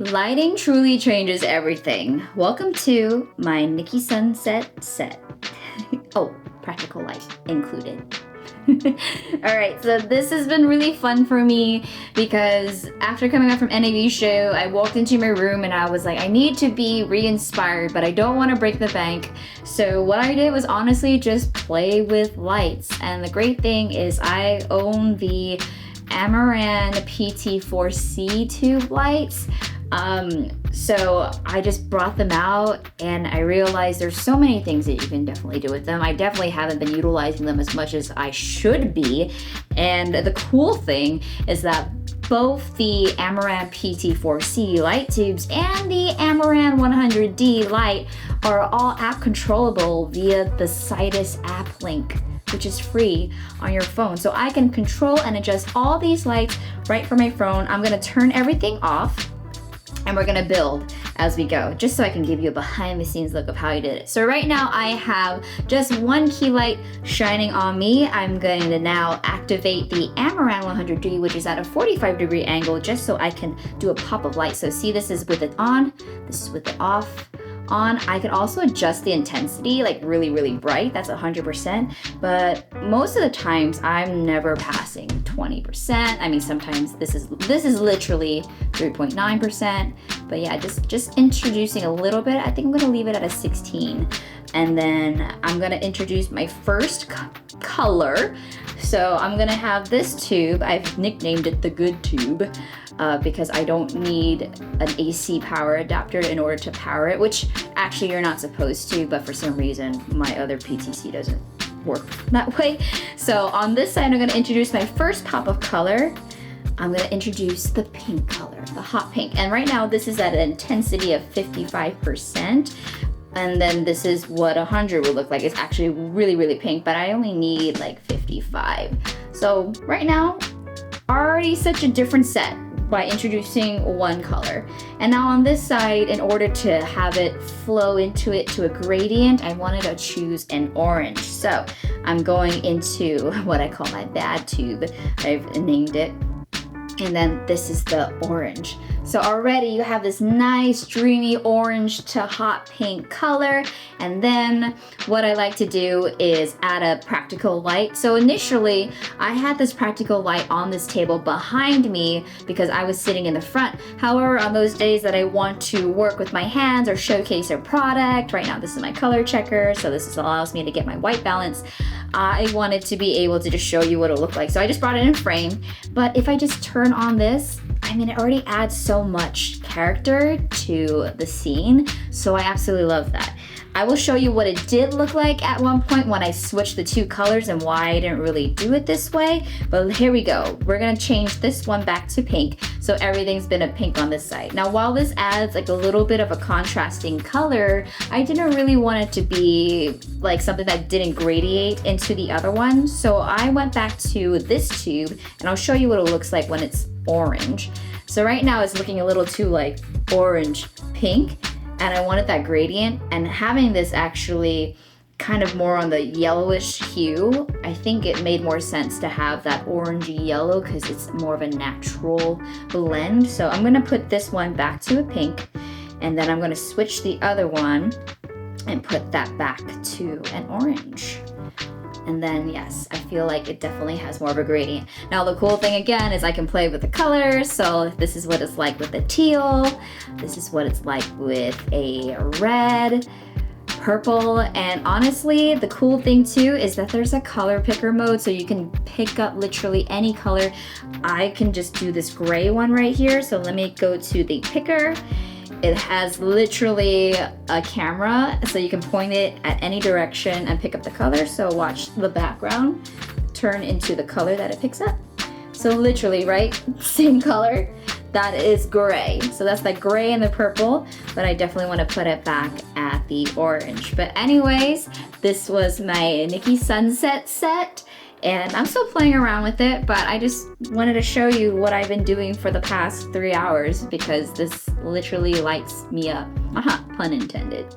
Lighting truly changes everything. Welcome to my Nicki sunset set. Oh, practical light included. Alright, so this has been really fun for me because after coming up from NAB show, I walked into my room and I was like, I need to be re-inspired, but I don't want to break the bank. So what I did was honestly just play with lights. And the great thing is I own the Amaran PT4C tube lights. So I just brought them out and I realized there's so many things that you can definitely do with them. I definitely haven't been utilizing them as much as I should be. And the cool thing is that both the Amaran PT4C light tubes and the Amaran 100D light are all app controllable via the Citus app link, which is free on your phone. So I can control and adjust all these lights right from my phone. I'm gonna turn everything off and we're gonna build as we go, just so I can give you a behind the scenes look of how I did it. So right now I have just one key light shining on me. I'm going to now activate the Amaran 100D, which is at a 45-degree angle, just so I can do a pop of light. So see, this is with it on, this is with it off. On. I can also adjust the intensity, like really bright, that's 100%, but most of the times I'm never passing 20%. I mean, sometimes this is literally 3.9%, but yeah, just introducing a little bit. I think I'm gonna leave it at a 16, and then I'm gonna introduce my first color. So I'm gonna have this tube. I've nicknamed it the good tube because I don't need an AC power adapter in order to power it, which actually you're not supposed to, but for some reason my other PTC doesn't work that way. So on this side, I'm gonna introduce my first pop of color. I'm gonna introduce the pink color, the hot pink. And right now this is at an intensity of 55%. And then this is what 100 would look like. It's actually really pink, but I only need like 55. So right now, already such a different set by introducing one color. And now on this side, in order to have it flow into it to a gradient, I wanted to choose an orange. So I'm going into what I call my bad tube. I've named it. And then this is the orange. So already you have this nice dreamy orange to hot pink color. And then what I like to do is add a practical light. So initially I had this practical light on this table behind me because I was sitting in the front. However, on those days that I want to work with my hands or showcase a product, right now this is my color checker, so this allows me to get my white balance. I wanted to be able to just show you what it'll look like. So I just brought it in frame, but if I just turn on this, I mean, it already adds so much character to the scene. So I absolutely love that. I will show you what it did look like at one point when I switched the two colors and why I didn't really do it this way. But here we go. We're gonna change this one back to pink. So everything's been a pink on this side. Now, while this adds like a little bit of a contrasting color, I didn't really want it to be like something that didn't gradiate into the other one. So I went back to this tube and I'll show you what it looks like when it's orange. So right now it's looking a little too like orange pink, and I wanted that gradient, and having this actually kind of more on the yellowish hue, I think it made more sense to have that orangey yellow because it's more of a natural blend. So I'm gonna put this one back to a pink, and then I'm gonna switch the other one and put that back to an orange. And then yes, I feel like it definitely has more of a gradient. Now the cool thing again is I can play with the colors. So this is what it's like with the teal. This is what it's like with a red, purple, and honestly, the cool thing too is that there's a color picker mode, so you can pick up literally any color. I can just do this gray one right here. So let me go to the picker. It has literally a camera, so you can point it at any direction and pick up the color. So watch the background turn into the color that it picks up. So literally, right, same color, that is gray. So that's the gray and the purple, but I definitely want to put it back at the orange. But anyways, this was my Nicki sunset set. And I'm still playing around with it, but I just wanted to show you what I've been doing for the past 3 hours because this literally lights me up. Pun intended.